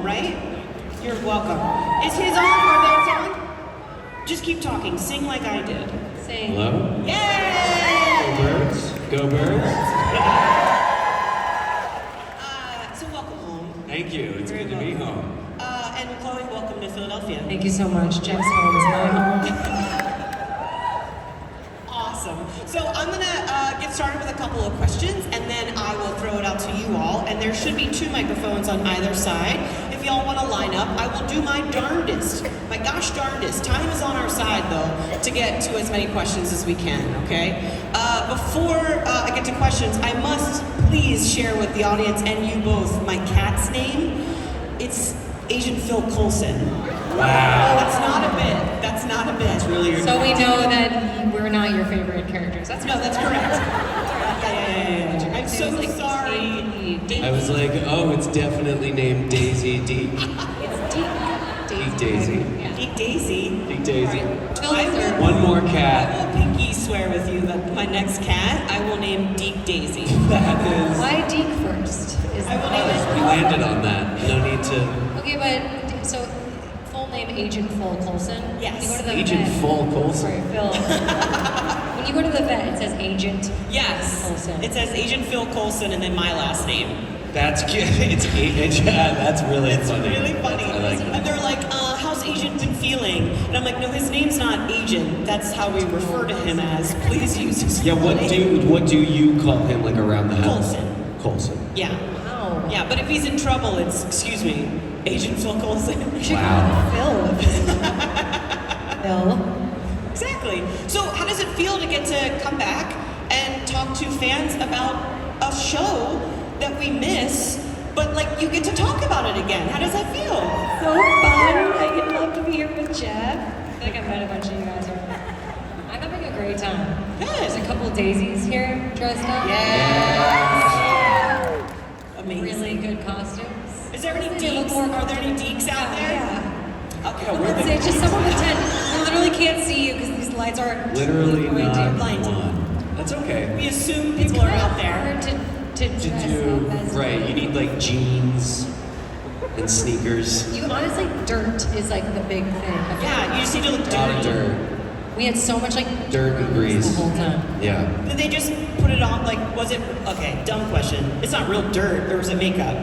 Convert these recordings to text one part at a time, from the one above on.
home, right? You're welcome. Is his on or theirs on? Just keep talking. Sing like I did. Sing. Hello? Yay! Go birds. Go birds. So welcome home. Thank you. It's good to be home. And Chloe, welcome to Philadelphia. Thank you so much. Jeff's home is my home. Awesome. So I'm gonna get started with a couple of questions, and then I will throw it out to you all. And there should be 2 microphones on either side. If y'all want to line up, I will do my darndest. My gosh darndest. Time is on our side, though, to get to as many questions as we can. Okay. Before I get to questions, I must please share with the audience and you both my cat's name. It's Agent Phil Coulson. Wow. That's not a bit. That's not a bit. That's really your So we know that we're not your favorite characters. That's that's correct. Yeah. I'm so sorry. I was like, oh, it's definitely named Daisy Deek. It's Deek. Deek Daisy. Deek Daisy. Deek Daisy. One more I cat. will pinky swear with you that my next cat I will name Deek Daisy. That is. Why Deek first? I will name it. We landed on that. No need to. Okay, but so full name Agent Phil Coulson. Yes. You go to the Agent vet. Phil Coulson. Sorry, Phil. When you go to the vet, it says Agent Yes. Coulson. It says Agent Phil Coulson and then my last name. That's cute. It's Agent. Yeah, that's really funny. It's really funny. I like And that. they're like, how's Agent been feeling? And I'm like, no, his name's not Agent. That's how we refer to him as. Please use his Yeah, full name. what do you call him like around the house? Coulson. Coulson. Yeah. Wow. Yeah, but if he's in trouble, it's, excuse me, Agent Phil Coulson. Wow. Phil. Exactly. So how does it feel to get to come back and talk to fans about a show that we miss, but like you get to talk about it again? How does that feel? So fun. I would love to be here with Jeff. I feel like I've met a bunch of you guys already. I'm having a great time. There's a couple daisies here dressed up. Yes. Amazing. Really good costumes. Is there any They look deeks? more Are there any deeks out there? Yeah. Okay. Let's say just someone pretend. We literally can't see you because these lights are Literally not blinding. one. That's okay. We assume It's people are kind of out there. hard to To dress up do as right, you need like jeans and sneakers. You honestly, dirt is like the big thing. Yeah, you just need to look A lot of dirty. dirt. We had so much like Dirt and grease. the whole time. Yeah. Did they just put it on, like, was it, okay, dumb question. It's not real dirt, or was it makeup?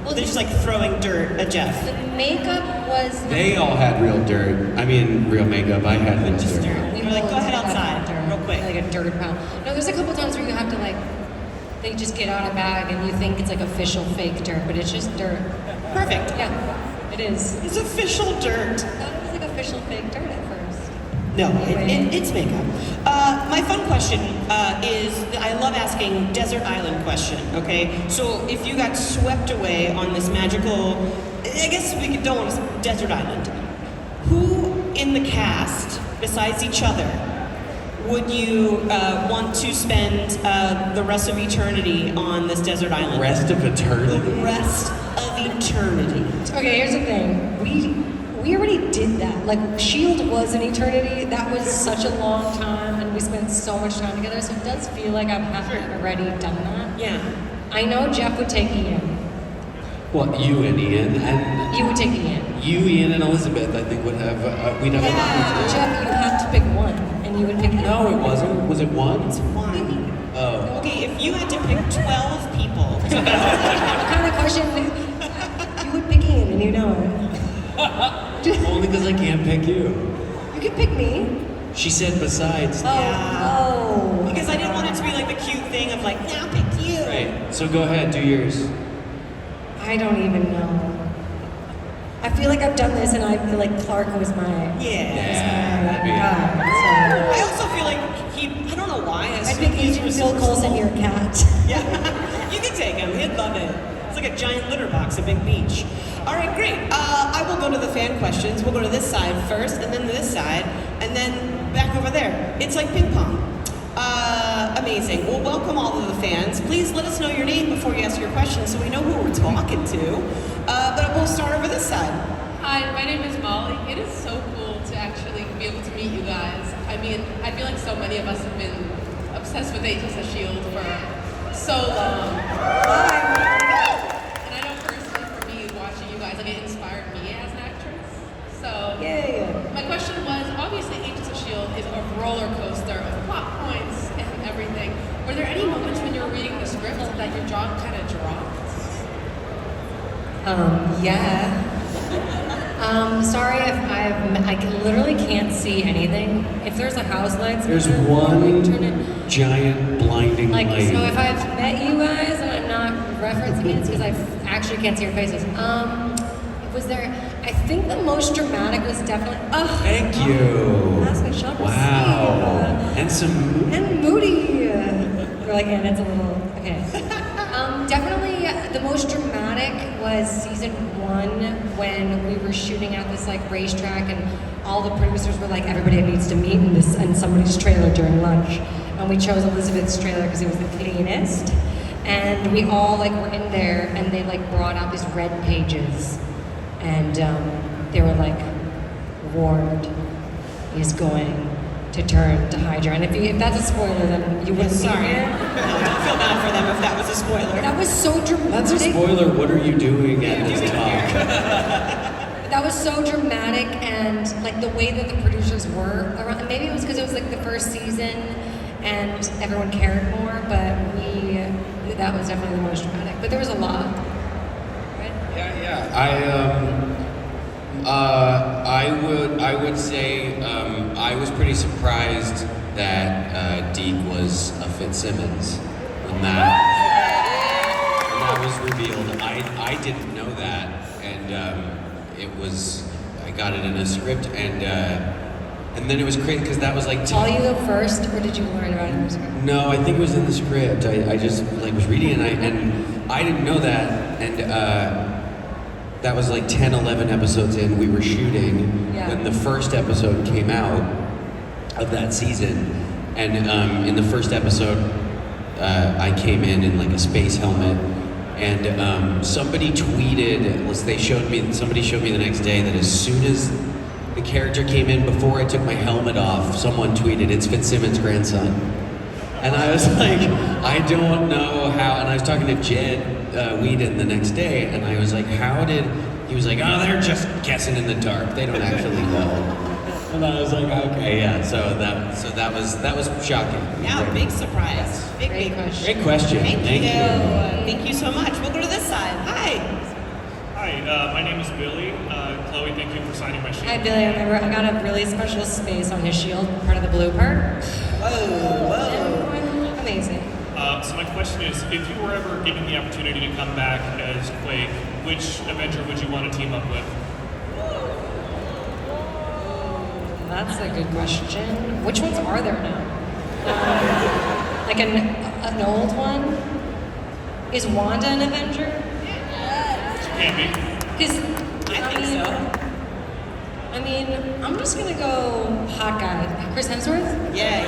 Well, They're just like throwing dirt at Jeff. The makeup was. They all had real dirt. I mean, real makeup. I had real Just dirt. dirt. You're like, go ahead outside, real quick. Like a dirt pile. No, there's a couple times where you have to like, they just get out a bag and you think it's like official fake dirt, but it's just dirt. Perfect. Yeah, it is. It's official dirt. I thought it was like official fake dirt at first. No, it's makeup. My fun question is, I love asking desert island question, okay? So if you got swept away on this magical, I guess don't want to, desert island, who in the cast, besides each other, would you want to spend the rest of eternity on this desert island? Rest of The eternity. rest of eternity. Okay, here's the thing. We already did that. Like, S.H.I.E.L.D. was an eternity. That was such a long time, and we spent so much time together, so it does feel like I've already done that. Yeah. I know Jeff would take Ian. Well, you and Ian and You would take Ian. you, Ian and Elizabeth. I think would have we'd have a lot of Jeff, you have to pick one, and you would pick Ian. No, it wasn't. Was it one? It's one. Oh. Okay, if you had to pick 12 people, What kind of question? You would pick Ian, and you know it. Only because I can't pick you. You can pick me. She said besides. Oh. because I didn't want it to be like the cute thing of like, now pick you. Right. So go ahead, do yours. I don't even know. I feel like I've done this, and I feel like Clark was my that'd be guy. I also feel like I don't know why. So I'd pick Agent Phil Coulson, your cat. Yeah, you can take him. He'd love it. It's like a giant litter box, a big beach. All right, great. I will go to the fan questions. We'll go to this side first, and then this side, and then back over there. It's like ping pong. Amazing. Well, welcome all of the fans. Please let us know your name before you ask your question so we know who we're talking to. But we'll start over this side. Hi, my name is Molly. It is so cool to actually be able to meet you guys. I mean, I feel like so many of us have been obsessed with Agents of S.H.I.E.L.D. for so long. And I know personally for me, watching you guys, like it kind of dropped? Yeah. Sorry if I literally can't see anything. If there's a house lights, There's turn one it. giant blinding Like, light. so if I've met you guys and I'm not referencing it, it's because I actually can't see your faces. Was there, I think the most dramatic was definitely, Thank you. That's my shop. Wow. And some. And moody. We're like, and it's a little, okay. Definitely the most dramatic was season 1 when we were shooting at this like racetrack and all the producers were like, everybody needs to meet in somebody's trailer during lunch. And we chose Elizabeth's trailer because it was the cleanest. And we all like were in there and they like brought out these red pages. And they were like, Ward is going to turn to Hydra. And if that's a spoiler, then you wouldn't see Sorry. it. No, don't feel bad for them if that was a spoiler. That was so dramatic. That's a spoiler. What are you doing at this talk? That was so dramatic and like the way that the producers were around. Maybe it was because it was like the first season and everyone cared more, but that was definitely the most dramatic. But there was a lot. Right? Yeah. I would say I was pretty surprised that Deke was a Fitzsimmons when that was revealed. I didn't know that, and I got it in a script, and then it was crazy because that was like. Saw you go first, or did you learn about it in the script? No, I think it was in the script. I just like was reading it, and I didn't know that, and that was like 10, 11 episodes in. We were shooting when the first episode came out of that season, and in the first episode, I came in like a space helmet, and somebody tweeted. Somebody showed me the next day that as soon as the character came in, before I took my helmet off, someone tweeted, "It's Fitzsimmons' grandson." And I was like, I don't know how, and I was talking to Jed Whedon the next day, and I was like, he was like, oh, they're just guessing in the dark, they don't actually know. And I was like, okay, yeah, so that was shocking. Yeah, big surprise. Big question. Great question, thank you. Thank you so much. We'll go to this side. Hi. Hi, my name is Billy. Chloe, thank you for signing my shield. Hi, Billy. I remember I got a really special space on his shield, part of the blue part. Whoa. Amazing. So my question is, if you were ever given the opportunity to come back as Quake, which Avenger would you want to team up with? That's a good question. Which ones are there now? Like an old one? Is Wanda an Avenger? Can be. Because I think so. I mean, I'm just gonna go hot guy. Chris Hemsworth? Yeah.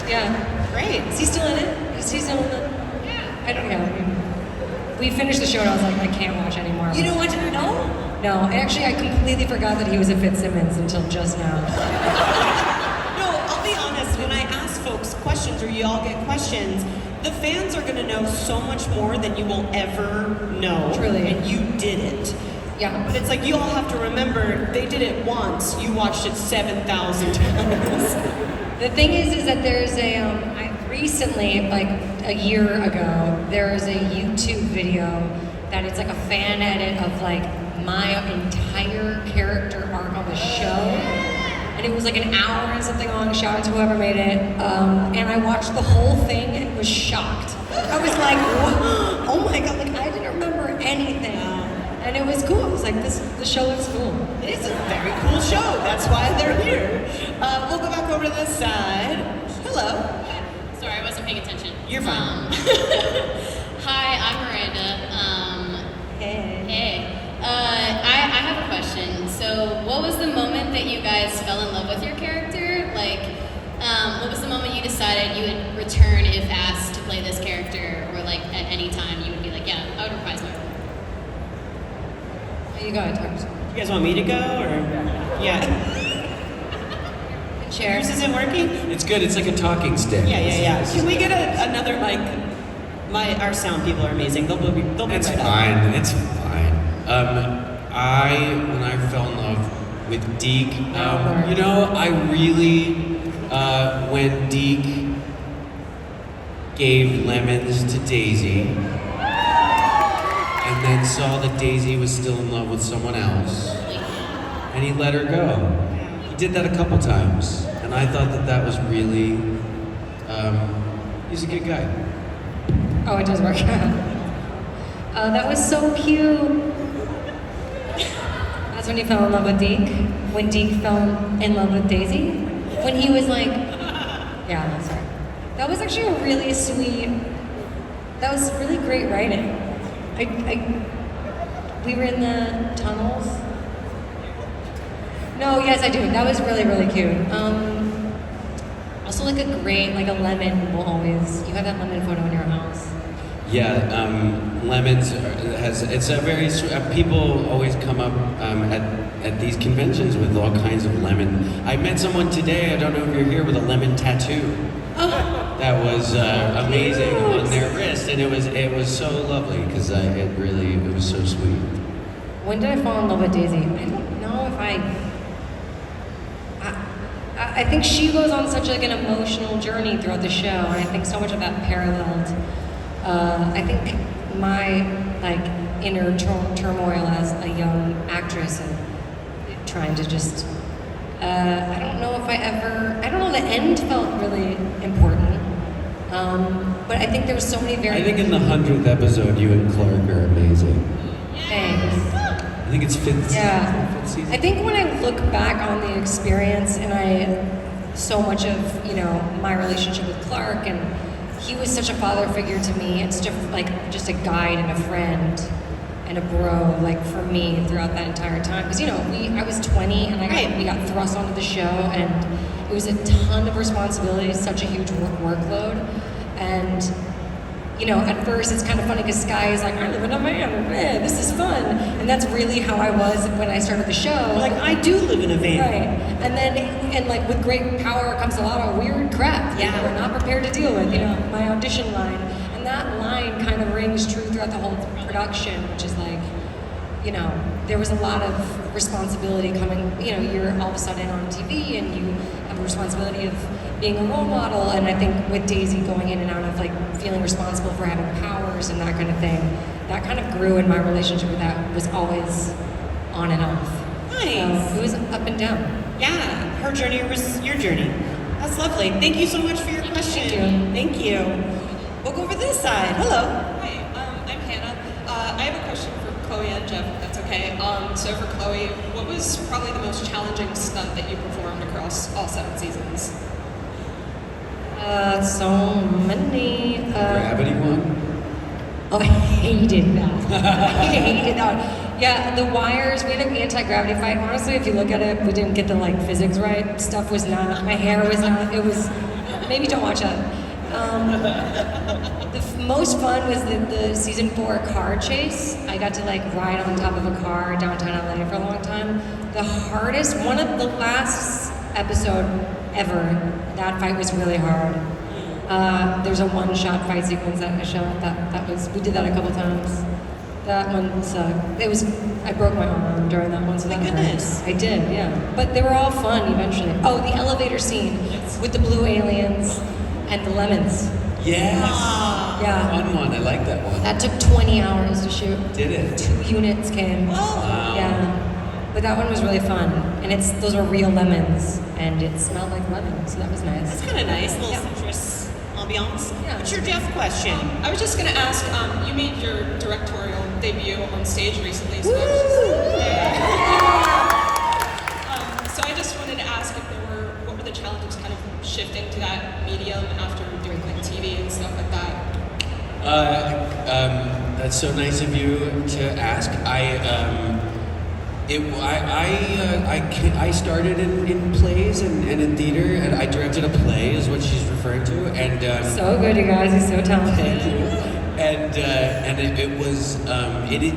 Yeah. Great. Is he still in it? Is he still in the? Yeah. I don't know. We finished the show and I was like, I can't watch anymore. You don't want to know? No, actually, I completely forgot that he was a Fitzsimmons until just now. No, I'll be honest. When I ask folks questions or you all get questions, the fans are going to know so much more than you will ever know. Truly. And you did it. Yeah. But it's like you all have to remember, they did it once. You watched it 7,000 times. The thing is that there's I recently, like a year ago, there was a YouTube video that it's like a fan edit of like my entire character arc on the show. And it was like an hour and something long, shout out to whoever made it. And I watched the whole thing and was shocked. I was like, what? Oh my God, like I didn't remember anything. And it was cool. It was like, the show looks cool. It is a very cool show. That's why they're here. We'll go back over to this side. Hello. Sorry, I wasn't paying attention. You're fine. Hi, I'm Miranda. Hey. I have a question. So, what was the moment that you guys fell in love with your character? Like, what was the moment you decided you would return if asked to play this character, or like at any time you would be like, yeah, I would reprise my role? You go ahead, Thomas. You guys want me to go, or? Yeah. Chair. Yours isn't working? It's good, it's like a talking stick. Yeah. Can we get another mic? Our sound people are amazing. They'll be It's right up. fine, it's fine. When I fell in love with Deke, I really, when Deke gave lemons to Daisy, and then saw that Daisy was still in love with someone else, and he let her go. He did that a couple times, and I thought that that was really, he's a good guy. Oh, it does work. That was so cute. That's when you fell in love with Deke? When Deke fell in love with Daisy? When he was like, yeah, I'm sorry. That was actually a really sweet, that was really great writing. We were in the tunnels. No, yes, I do. That was really, really cute. Also, like a great, like a lemon will always, you have that lemon photo in your house. Yeah, lemons it's a very people always come up at these conventions with all kinds of lemon. I met someone today, I don't know if you're here, with a lemon tattoo. That was amazing on their wrist, and it was so lovely because it was so sweet. When did I fall in love with Daisy? I don't know if I think she goes on such like an emotional journey throughout the show, and I think so much of that paralleled. I think my like inner turmoil as a young actress and trying to just. I don't know if I don't know. The end felt really important, but I think there was so many very. I think in the 100th episode, you and Clark are amazing. Thanks. I think it's fifth season. I think when I look back on the experience and so much of, my relationship with Clark, and he was such a father figure to me. It's just a guide and a friend and a bro, like for me throughout that entire time. Because I was 20 and we got thrust onto the show, and it was a ton of responsibility, such a huge workload, and. At first it's kind of funny because Sky is like, I live in a van, this is fun. And that's really how I was when I started the show. Like, I do live in a van. Right. And like with great power comes a lot of weird crap that we're not prepared to deal with, my audition line. And that line kind of rings true throughout the whole production, which is like, there was a lot of responsibility coming, you're all of a sudden on TV and you have a responsibility of being a role model, and I think with Daisy going in and out of like feeling responsible for having powers and that kind of thing, that kind of grew in my relationship with that, was always on and off. Nice. So it was up and down. Yeah, her journey was your journey. That's lovely. Thank you so much for your question. Thank you. We'll go over this side. Hello. Hi, I'm Hannah. I have a question for Chloe and Jeff, if that's okay. So for Chloe, what was probably the most challenging stunt that you performed across all 7 seasons? So many. Gravity one? Oh, I hated that. I hated that. Yeah, the wires, we had an anti-gravity fight. Honestly, if you look at it, we didn't get the physics right. Stuff was not, my hair was not, it was, maybe don't watch that. The most fun was the season 4 car chase. I got to ride on top of a car downtown LA for a long time. The hardest, one of the last episode ever, that fight was really hard. There's a one-shot fight sequence that I shot. That was, we did that a couple times. That one sucked. I broke my arm during that one, so that goodness. hurt. I did, yeah. But they were all fun eventually. Oh, the elevator scene with the blue aliens and the lemons. Yes. Yeah. Fun one. I like that one. That took 20 hours to shoot. Did it? 2 units came. Wow. Yeah. But that one was really fun. And those were real lemons. And it smelled like lemon, so that was nice. That's kind of nice. A little Yeah. citrus ambiance. Yeah. What's your Jeff question? I was just going to ask, you made your directorial debut on stage recently, so Woo! I was just, so I just wanted to ask if what were the challenges kind of shifting to that medium after doing TV and stuff like that? That's so nice of you to ask. I started in plays and in theater, and I directed a play, is what she's referring to, and So good, you guys. He's so talented. thank you. And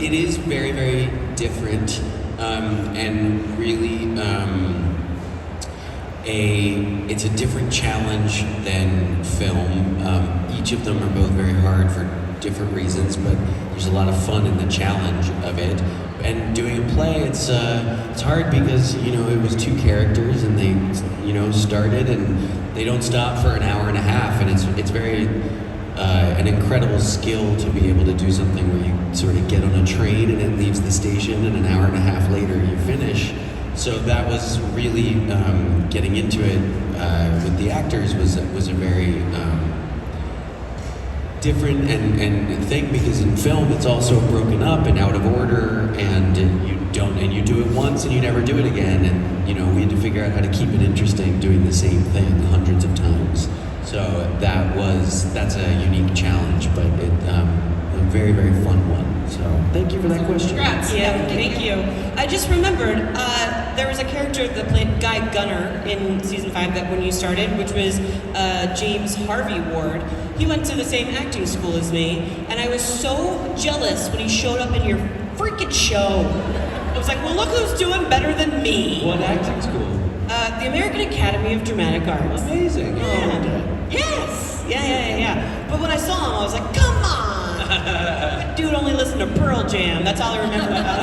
it is very, very different, and really it's a different challenge than film. Each of them are both very hard for different reasons, but there's a lot of fun in the challenge of it. And doing a play, it's hard because it was 2 characters, and they started and they don't stop for an hour and a half, and it's very an incredible skill to be able to do something where you sort of get on a train and it leaves the station, and an hour and a half later you finish. So that was really getting into it with the actors was a very different and thing, because in film it's also broken up and out of order, and you do it once and you never do it again, and we had to figure out how to keep it interesting doing the same thing hundreds of times. So that's a unique challenge, but a very, very fun one. So thank you for that question. Congrats. Yeah, thank you. I just remembered there was a character that played Guy Gunner in season 5 that when you started, which was James Harvey Ward. He went to the same acting school as me, and I was so jealous when he showed up in your freaking show. I was like, well, look who's doing better than me. What acting school? The American Academy of Dramatic Arts. Amazing. Yeah. Yes. Yeah. But when I saw him, I was like, come on. That dude only listened to Pearl Jam. That's all I remember about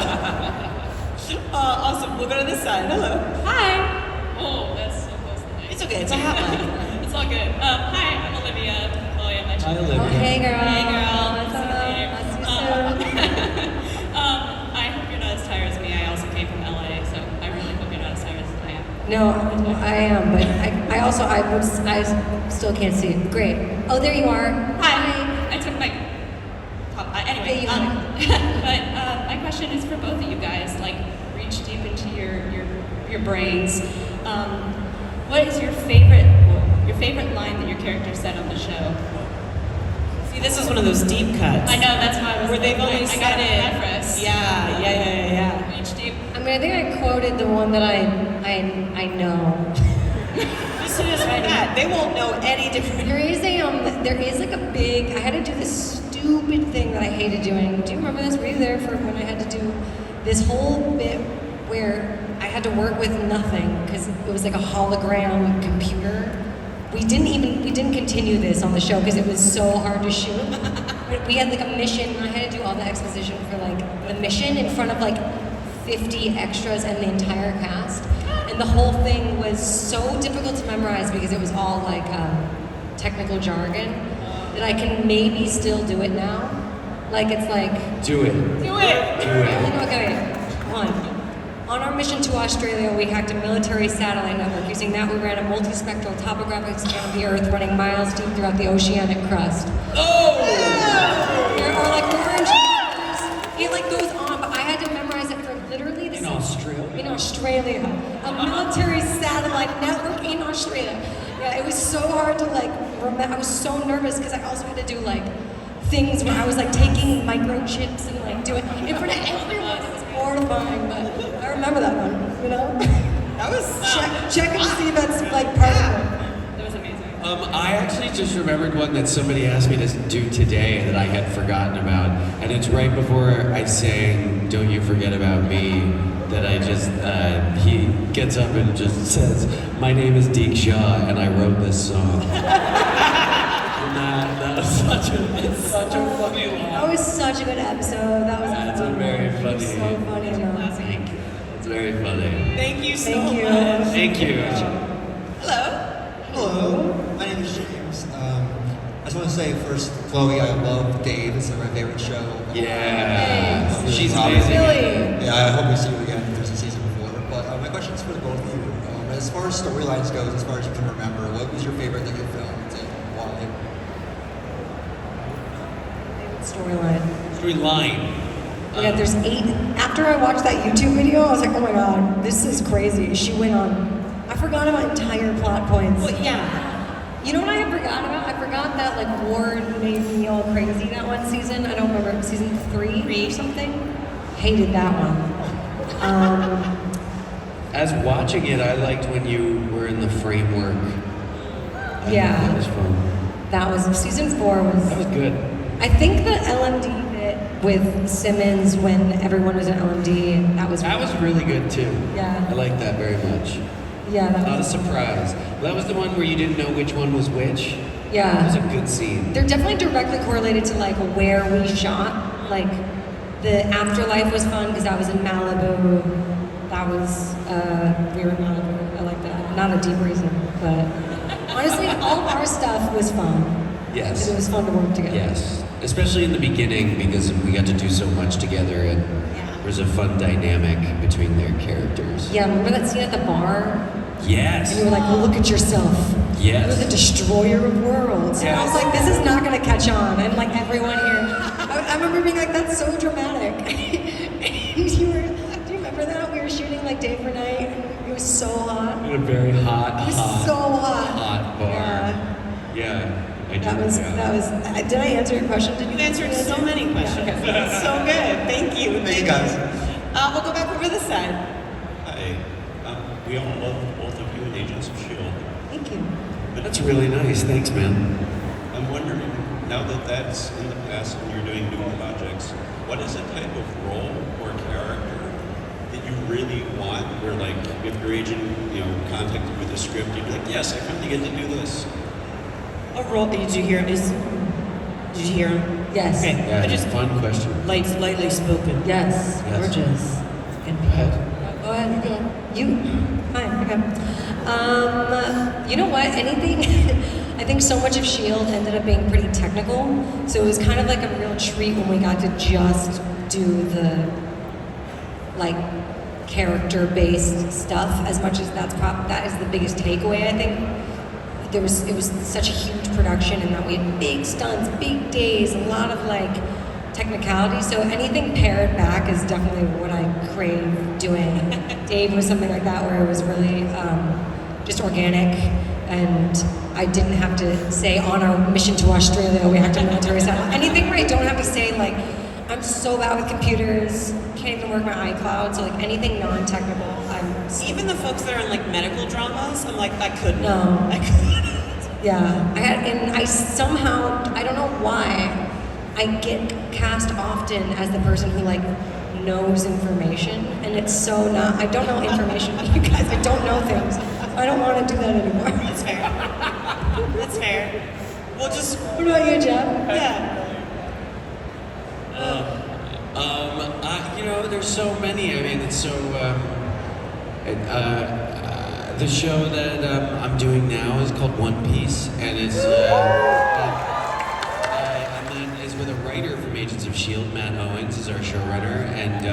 him. Awesome. We'll go to this side. Hello. Hi. Oh, that's so close to me. It's okay. It's a hot mic. It's all good. Hi, I'm Olivia. Chloe, I mentioned. Hi, Olivia. Oh, hey girl. Hey, girl. What's up? Nice See to you meet you. soon. I hope you're not as tired as me. I also came from LA, so I really hope you're not as tired as I am. No, I am, but I still can't see. Great. Oh, there you are. Hi. I took my. Anyway, Hey, you got but my question is for both of you guys. Like, reach deep into your brains. What is your favorite line that your character said on the show? See, this is one of those deep cuts. I know, that's why I was Where they've only I said got it. reference. Yeah. Reach deep. I mean, I think I quoted the one that I know. Just as for that, they won't know any different. There is like a big. I had to do this stupid thing that I hated doing. Do you remember this? Were you there for when I had to do this whole bit where I had to work with nothing because it was like a hologram computer? We didn't continue this on the show because it was so hard to shoot. But we had like a mission, and I had to do all the exposition for like the mission in front of like 50 extras and the entire cast. And the whole thing was so difficult to memorize because it was all like technical jargon that I can maybe still do it now. Like it's like Do it. Do it. Do it. okay, one. On our mission to Australia, we hacked a military satellite network. Using that, we ran a multispectral topographic scan of the Earth running miles deep throughout the oceanic crust. Oh! There are like orange numbers. It like goes on, but I had to memorize it for literally the In Australia? In Australia. A military satellite network in Australia. Yeah, it was so hard to like remember. I was so nervous because I also had to do like things where I was like taking microchips and like doing in front of everyone. It was mortifying, but I remember that one, you know? That was Check and see if that's like part of it. That was amazing. I actually just remembered one that somebody asked me to do today that I had forgotten about, and it's right before I sang "Don't You Forget About Me." That I just he gets up and just says, "My name is Deke Shaw, and I wrote this song." And that was such a funny line. That was such a good episode. That was That's a very funny. so funny. It's very funny. Thank you so Thank you. much. Thank you. Hello. Hello, my name is James. I just want to say first, Chloe, I love Dave. It's my favorite show. Yeah. Thanks. She's Robin. amazing. Really? Yeah, I hope we see you again if there's a season before. But my question is for the both of you. As far as storylines goes, as far as you can remember, what was your favorite that you filmed and why? Storyline. Storyline. Yeah, there's 8. After I watched that YouTube video, I was like, oh my god, this is crazy. She went on. I forgot about entire plot points. Well, yeah. You know what I forgot about? I forgot that like Ward made me all crazy that one season. I don't remember, season 3 or something. Hated that one. As watching it, I liked when you were in the framework. Yeah. That was fun. That was season 4 was. That was good. I think the LMD bit with Simmons when everyone was at LMD. That was really good too. Yeah. I like that very much. Yeah. That Not a was, surprise. That was the one where you didn't know which one was which. yeah. That was a good scene. They're definitely directly correlated to like where we shot. Like the afterlife was fun because I was in Malibu. That was we were in Malibu. I like that. Not a deep reason, but honestly, all of our stuff was fun. Yes. And it was fun to work together. Yes, especially in the beginning because we got to do so much together, and there was a fun dynamic between their characters. Yeah, remember that scene at the bar? Yes. And you were like, well, look at yourself. Yes. You're the destroyer of worlds. And I was Yes. like, this is not going to catch on. And like everyone here, I remember being like, that's so dramatic. And you were, do you remember that? We were shooting like day for night. And it was so hot. In a very hot, It was so hot. hot bar. Yeah. I That do, was, yeah. did I answer your question? Did You answered so many questions. Yeah, okay. That's so good. Thank you. Thank you, guys. We'll go back over this side. Hi. We all love both of you in Agents of S.H.I.E.L.D. Thank you. That's really nice. Thanks, man. I'm wondering, now that that's in the past and you're doing new projects, what is a type of role or character that you really want? Where, like, if your agent, contacted you with a script, you'd be like, yes, I finally get to do this. A role. Did you hear him? Did you hear him? Yes. Okay. Yeah, I just just fun question. lightly spoken. Yes. Yes. Gorgeous. And Go ahead. Go ahead. You. Fine. Okay. You know what? Anything. I think so much of S.H.I.E.L.D. ended up being pretty technical, so it was kind of like a real treat when we got to just do the like character-based stuff. As much as that is the biggest takeaway, I think. It was such a huge production, and that we had big stunts, big days, a lot of like technicality. So anything pared back is definitely what I crave doing. Dave was something like that where it was really just organic, and I didn't have to say on our mission to Australia we acted military style. Anything where I don't have to say like I'm so bad with computers, can't even work my iCloud. So like anything non-technical, even the folks that are in like medical dramas, I'm like I couldn't. No. I couldn't. Yeah, I somehow, I don't know why, I get cast often as the person who like knows information, and it's so not, I don't know information, you guys, I don't know things. I don't want to do that anymore. That's fair. That's fair. We'll just. What about you, Jeff? Yeah. There's so many. I mean, it's so. The show that I'm doing now is called One Piece, and it's and then is with a writer from Agents of S.H.I.E.L.D. Matt Owens is our showrunner, and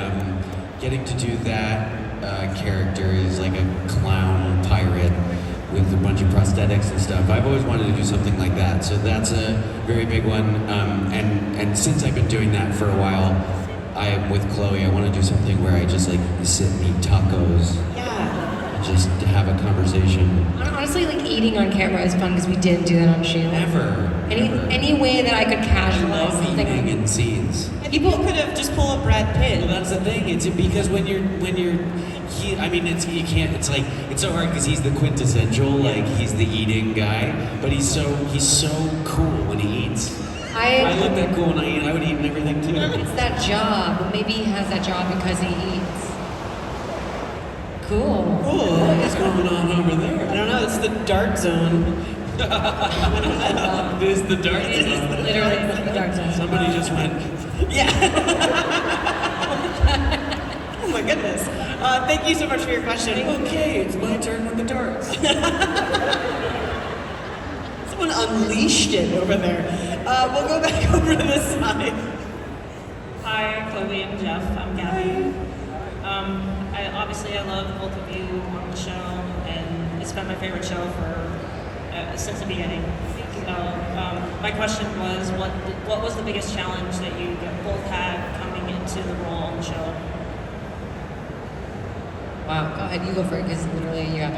getting to do that character is like a clown pirate with a bunch of prosthetics and stuff. I've always wanted to do something like that, so that's a very big one. And since I've been doing that for a while, I am with Chloe. I want to do something where I just like sit and eat tacos. Yeah. Just to have a conversation. Honestly, like eating on camera is fun because we didn't do that on S.H.I.E.L.D. Never. Any way that I could I casualize love something. eating in scenes. People could have just pulled up Brad Pitt. Well, that's the thing. It's because when you're you can't. It's like it's so hard because he's the quintessential like he's the eating guy, but he's so cool when he eats. I look that cool when I eat. I would eat and everything too. It's that job. Maybe he has that job because he eats. Cool. What is going on over there? I don't know. It's the dark zone. It is the dark zone. Literally the dark zone. Somebody just went. Yeah. Oh my goodness. Thank you so much for your question. Okay, it's my turn with the darts. Someone unleashed it over there. We'll go back over to this side. Hi, Chloe and Jeff. I'm Gabby. I love both of you on the show, and it's been my favorite show since the beginning. So, my question was, what was the biggest challenge that you both had coming into the role on the show? Wow, go ahead, you go for it because literally you have.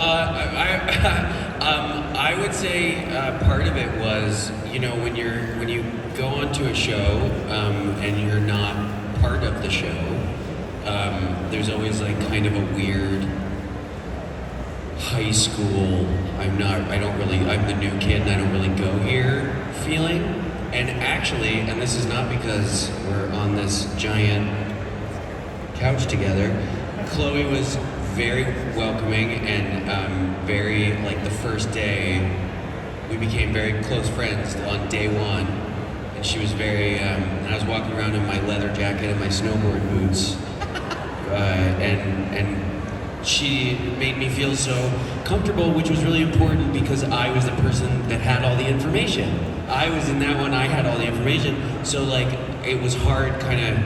I would say part of it was when you go onto a show and you're not part of the show. There's always like kind of a weird high school, I'm the new kid and I don't really go here feeling. And actually, and this is not because we're on this giant couch together, Chloe was very welcoming and very, like the first day, we became very close friends on day one. And she was very, I was walking around in my leather jacket and my snowboard boots. And she made me feel so comfortable, which was really important because I was the person that had all the information. I was in that one. I had all the information, so like it was hard, kind of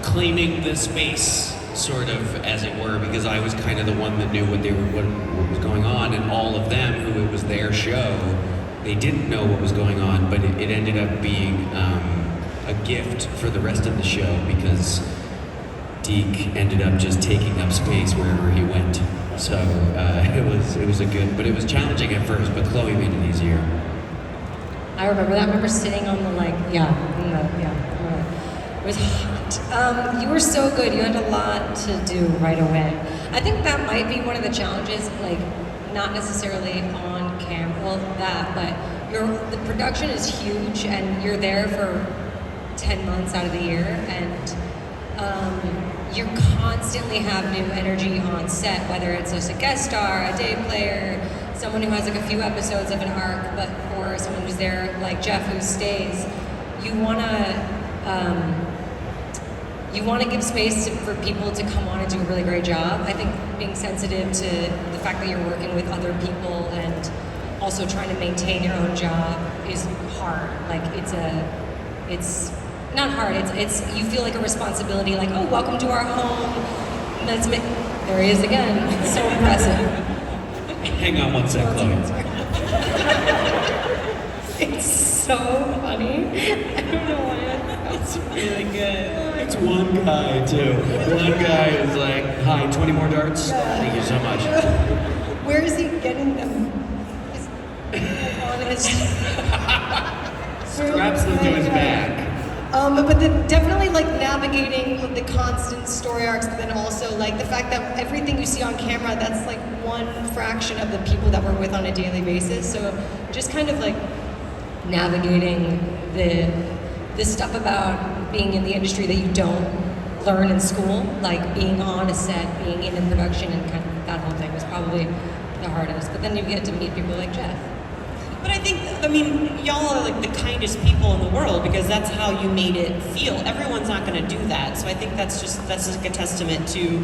claiming the space, sort of, as it were, because I was kind of the one that knew what was going on, and all of them, who it was their show, they didn't know what was going on, but it ended up being a gift for the rest of the show because Deke ended up just taking up space wherever he went. So it was a good, but it was challenging at first, but Chloe made it easier. I remember that. I remember sitting on the it was hot. You were so good. You had a lot to do right away. I think that might be one of the challenges, like not necessarily on camera, well that, but the production is huge, and you're there for 10 months out of the year, and you constantly have new energy on set, whether it's just a guest star, a day player, someone who has like a few episodes of an arc, or someone who's there like Jeff who stays. You want to give space for people to come on and do a really great job. I think being sensitive to the fact that you're working with other people and also trying to maintain your own job is hard. Like it's not hard. It's you feel like a responsibility. Like, oh, welcome to our home. There he is again. It's so impressive. Hang on one sec, Chloe. It's so funny. I don't know why. It's really good. It's one guy too. One guy is like, "Hi, 20 more darts? Thank you so much." Where is he getting them? Honest. Straps them to his back. But definitely like navigating the constant story arcs, but then also like the fact that everything you see on camera, that's like one fraction of the people that we're with on a daily basis. So just kind of like navigating the stuff about being in the industry that you don't learn in school, like being on a set, being in a production, and kind of that whole thing was probably the hardest. But then you get to meet people like Jeff. But I mean, y'all are like the kindest people in the world because that's how you made it feel. Everyone's not going to do that. So I think that's just like a testament to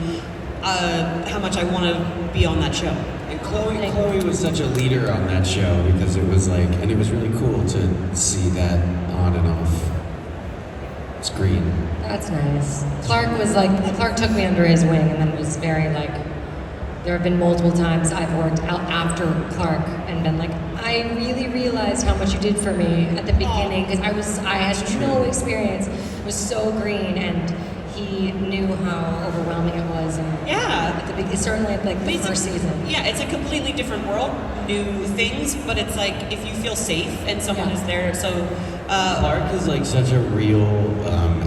how much I want to be on that show. And Chloe was such a leader on that show because it was like, and it was really cool to see that on and off screen. That's nice. Clark took me under his wing and then was very like, there have been multiple times I've worked out after Clark and been like, I really realized how much you did for me at the beginning because I had no experience. It was so green, and he knew how overwhelming it was. And yeah, at the beginning, certainly like the first season. Yeah, it's a completely different world, new things, but it's like if you feel safe and someone is there. So Clark is like such a real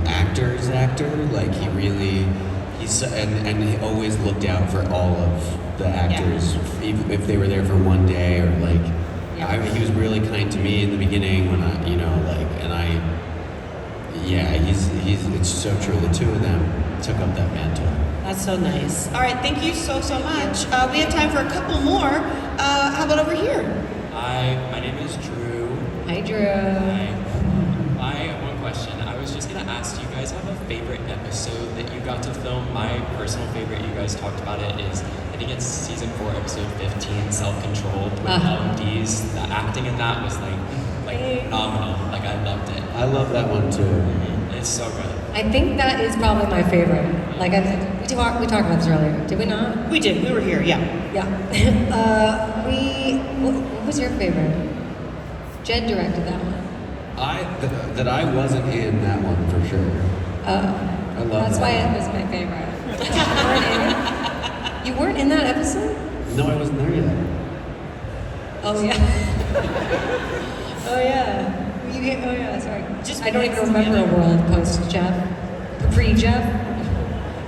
actor's actor. Like and he always looked out for all of the actors, if they were there for one day or like. He was really kind to me in the beginning when it's so true. The two of them took up that mantle. That's so nice. All right, thank you so much. We have time for a couple more. How about over here? Hi, my name is Drew. Hi, Drew. Hi. I have one question. I was just gonna ask, do you guys have a favorite episode that you got to film? My personal favorite, you guys talked about it, is I think it's season 4, episode 15, Self-Controlled with LMDs. The acting in that was like phenomenal. Like I loved it. I love that one too. It's so good. I think that is probably my favorite. Like we talked about this earlier, did we not? We did. We were here. Yeah. Yeah. What was your favorite? Jed directed that one. I wasn't in that one for sure. I love that's that. why it was my favorite. You weren't in that episode? No, I wasn't there yet. Oh yeah. Oh yeah. Sorry. I don't even remember a world post Jeff, pre Jeff.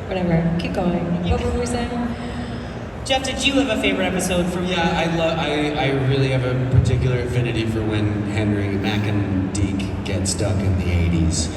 Whatever. Keep going. What were we saying? Jeff, did you have a favorite episode from? Yeah, I really have a particular affinity for when Henry, Mac, and Deke get stuck in the 80s.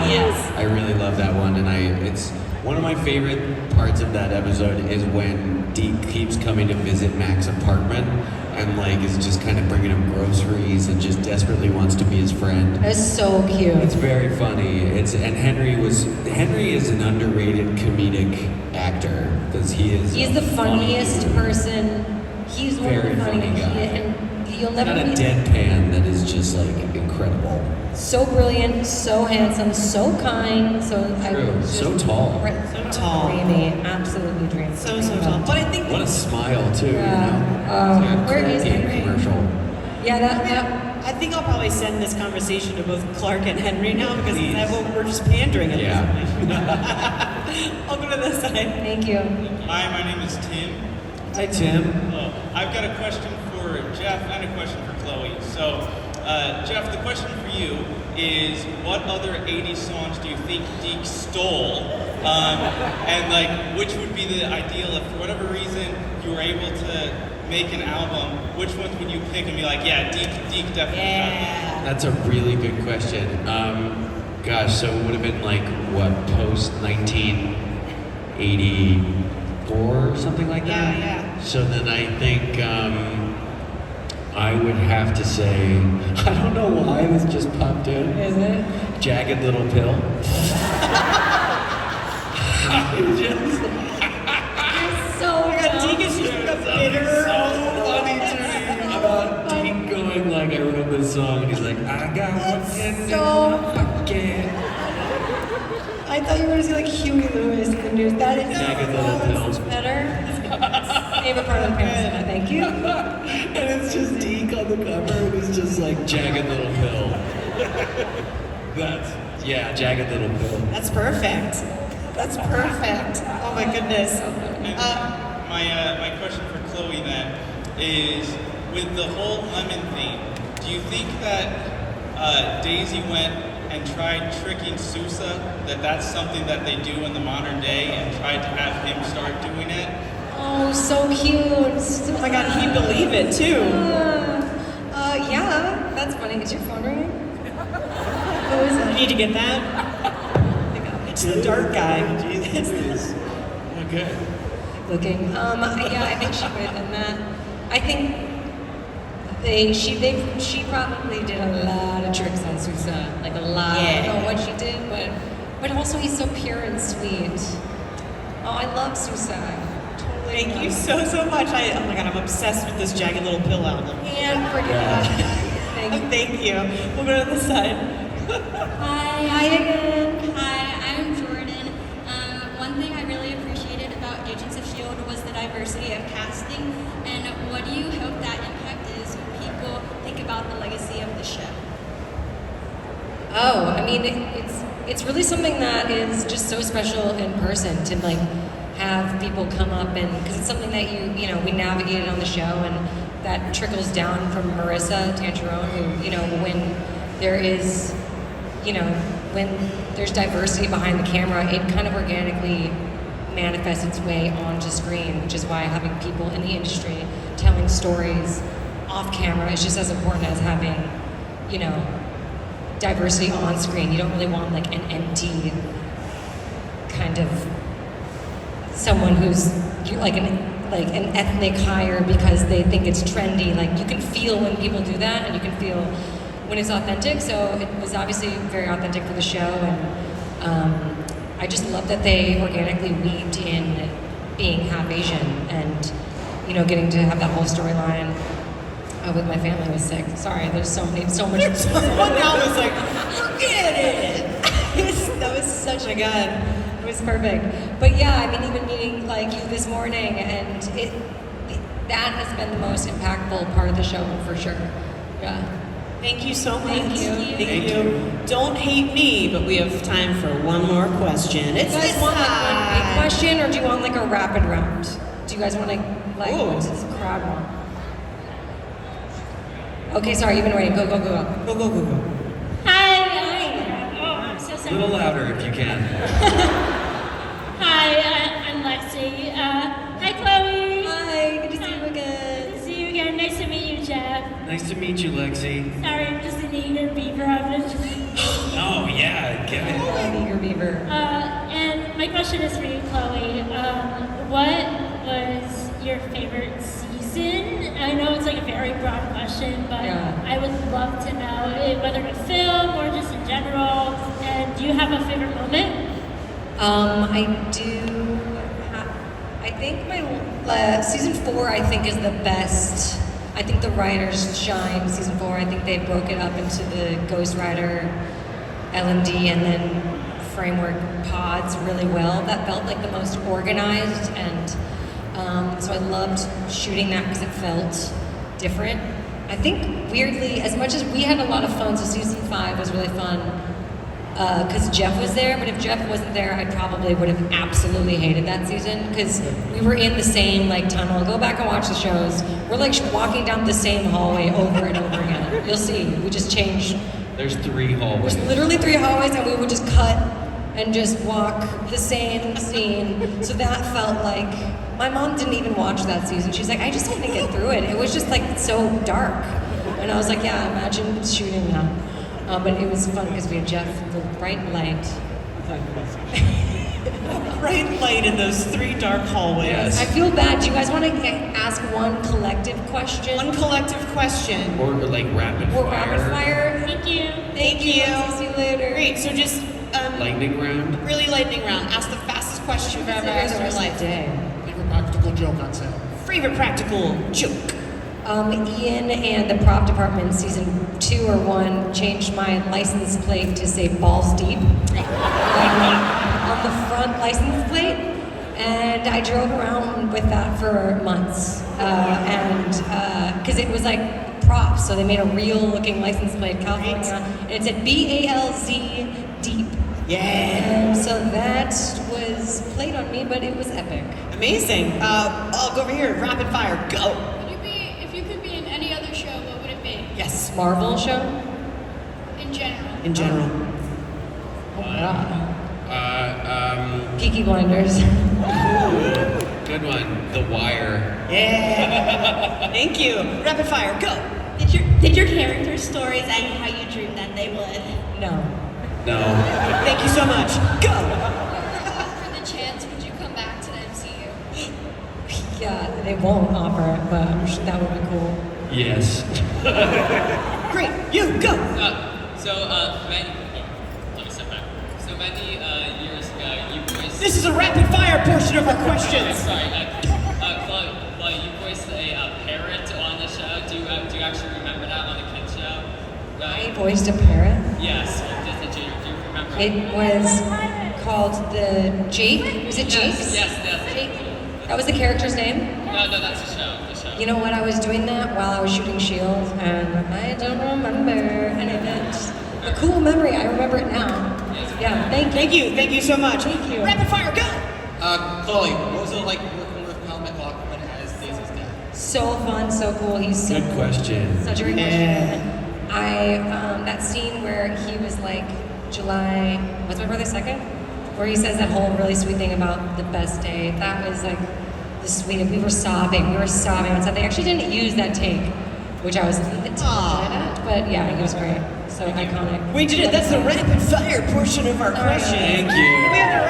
Yes. I really love that one, and it's one of my favorite parts of that episode is when Deke keeps coming to visit Mac's apartment and like is just kind of bringing him groceries and just desperately wants to be his friend. That's so cute. It's very funny. Henry is an underrated comedic actor because he is. He's the funniest person. He's one of Very the funny funniest. guy. And you'll never Not a meet deadpan that is just like incredible. so brilliant, so handsome, so kind, so True. So tall. So tall. Dreamy, absolutely dreamy. So tall. But I think What a smile too. Yeah. You know? Where is Colgate Henry? commercial. Yeah, that I think I'll probably send this conversation to both Clark and Henry now because Please. we're just pandering at Yeah. this point. I'll go to this side. Thank you. Hi, my name is Tim. Hi Tim. I've got a question for Jeff and a question for Chloe. So, Jeff, the question for you is, what other 80s songs do you think Deke stole? And like, which would be the ideal if, for whatever reason, you were able to make an album? Which ones would you pick and be like, yeah, Deke definitely got that? That's a really good question. Gosh, so it would have been like what, post 1984 or something like that? Yeah. So then I think I would have to say, I don't know why this just popped in. Is it? Jagged Little Pill. So Deke is just like a bitter. So funny to me about Deke going like, I wrote this song, and he's like, I got one in so pocket. I thought you were going to say like Huey Lewis in the news. That is Jagged Little Pill. better. Favorite part of the Parasite, thank you. And it's just Deke on the cover, and it's just like Jagged Little Pill. Jagged Little Pill. That's perfect. That's perfect. Oh my goodness. My question for Chloe then is, with the whole lemon theme, do you think that Daisy went and tried tricking Sousa, that's something that they do in the modern day, and tried to have him start doing it? Oh, so cute. Oh my god, he'd believe it too. Yeah, that's funny. Is your phone ringing? Who is You it? need to get that? It's the dark guy. Jesus. Okay. Looking. Yeah, I think she would have done that. I think she probably did a lot of tricks on Sousa, like a lot. I don't know what she did, but also he's so pure and sweet. Oh, I love Sousa. Thank you so much. Oh my god, I'm obsessed with this Jagged Little Pill album. And forget that. Thank you. Thank you. We'll go to the side. Hi again. Hi, I'm Jordan. One thing I really appreciated about Agents of S.H.I.E.L.D. was the diversity of casting, and what do you hope that impact is when people think about the legacy of the show? Oh, I mean, it's really something that is just so special in person to like have people come up, and because it's something that we navigated on the show, and that trickles down from Marissa Tancherone, who when there is when there's diversity behind the camera, it kind of organically manifests its way onto screen, which is why having people in the industry telling stories off camera is just as important as having diversity on screen. You don't really want like an empty kind of someone who's like an ethnic hire because they think it's trendy. Like you can feel when people do that, and you can feel when it's authentic. So it was obviously very authentic for the show, and I just love that they organically weaved in being half Asian, and getting to have that whole storyline with my family was sick. Sorry, there's so much. Someone now was like, forget it. That was such a god. It was perfect. But yeah, I mean, even meeting like you this morning, and that has been the most impactful part of the show for sure. Yeah. Thank you so much. Thank you. Thank you. Don't hate me, but we have time for one more question. It's Do you guys this want like one big side. question, or do you want like a rapid round? Do you guys want what's this crowd want? Okay, sorry, you've been waiting. Go. Go. Hi. Oh, I'm so A sorry. little louder if you can. Hi, I'm Lexi. Hi, Chloe. Hi, good to see you again. Good to see you again. Nice to meet you, Jeff. Nice to meet you, Lexi. Sorry, I'm just an eager beaver. I'm just... Oh yeah, get it. Eager beaver. And my question is for you, Chloe. What was your favorite season? I know it's like a very broad question, but I would love to know whether to film or just in general. And do you have a favorite moment? I do. I think my Season 4, I think, is the best. I think the writers shine season 4. I think they broke it up into the Ghost Rider, LMD, and then framework pods really well. That felt like the most organized, and so I loved shooting that because it felt different. I think weirdly, as much as we had a lot of fun, so season 5 was really fun because Jeff was there, but if Jeff wasn't there, I probably would have absolutely hated that season because we were in the same like tunnel. Go back and watch the shows. We're like walking down the same hallway over and over again. You'll see, we just changed. There's 3 hallways. There's literally 3 hallways, and we would just cut and just walk the same scene. So that felt like, my mom didn't even watch that season. She's like, I just had to get through it. It was just like so dark. And I was like, yeah, imagine shooting that. But it was fun because we had Jeff, the bright light. Bright light in those 3 dark hallways. Yes. I feel bad. Do you guys want to ask one collective question? One collective question. Or like rapid Or fire. rapid fire? Thank you. Thank you. See you later. Great. So just Lightning round. really lightning round. Ask the fastest question you've ever asked in your life. Favorite practical joke on set? Favorite practical joke. Ian and the prop department in season 2 or 1 changed my license plate to say balls deep on the front license plate, and I drove around with that for months, and because it was like props, so they made a real looking license plate, California, and it said BALZ deep. Yeah. And so that was played on me, but it was epic. Amazing. I'll go over here. Rapid fire. Go. If you could be in any other show, what would it be? Yes. Marvel show? In general. In general. Oh my god. Peaky Good Blinders. one. The Wire. Yeah. Thank you. Rapid fire. Go. Did your character stories end how you dreamed that they would? No. No. Thank you so much. Go. For the chance, would you come back to the MCU? Yeah, they won't offer it, but I'm sure that would be cool. Yes. Great. You go. Let me step back. So many years ago, you voiced. This is a rapid fire portion of our questions. Sorry, Chloe, you voiced a parrot on the show. Do you actually remember that on the kids show? I voiced a parrot. Yes, on Disney Junior. Do you remember? It was called the Jake. Is it Jake? Yes. Jake. That was the character's name? No, that's the show. You know what? I was doing that while I was shooting S.H.I.E.L.D. and I don't remember any of it. A cool memory. I remember it now. Yeah, thank you. Thank you so much. Thank you. Rapid fire. Go. Chloe, what was it like working with Cal McLaughlin as Daisy's dad? So fun, so cool. He's so Good question. Such a great question. That scene where he was like, July, what's my brother's 2nd? Where he says that whole really sweet thing about the best day. That was like the sweetest. We were sobbing on set. They actually didn't use that take, which I was a little bit disappointed at. But yeah, he was great. So iconic. We did it. That's the rapid fire portion of our questions. Thank you. We have the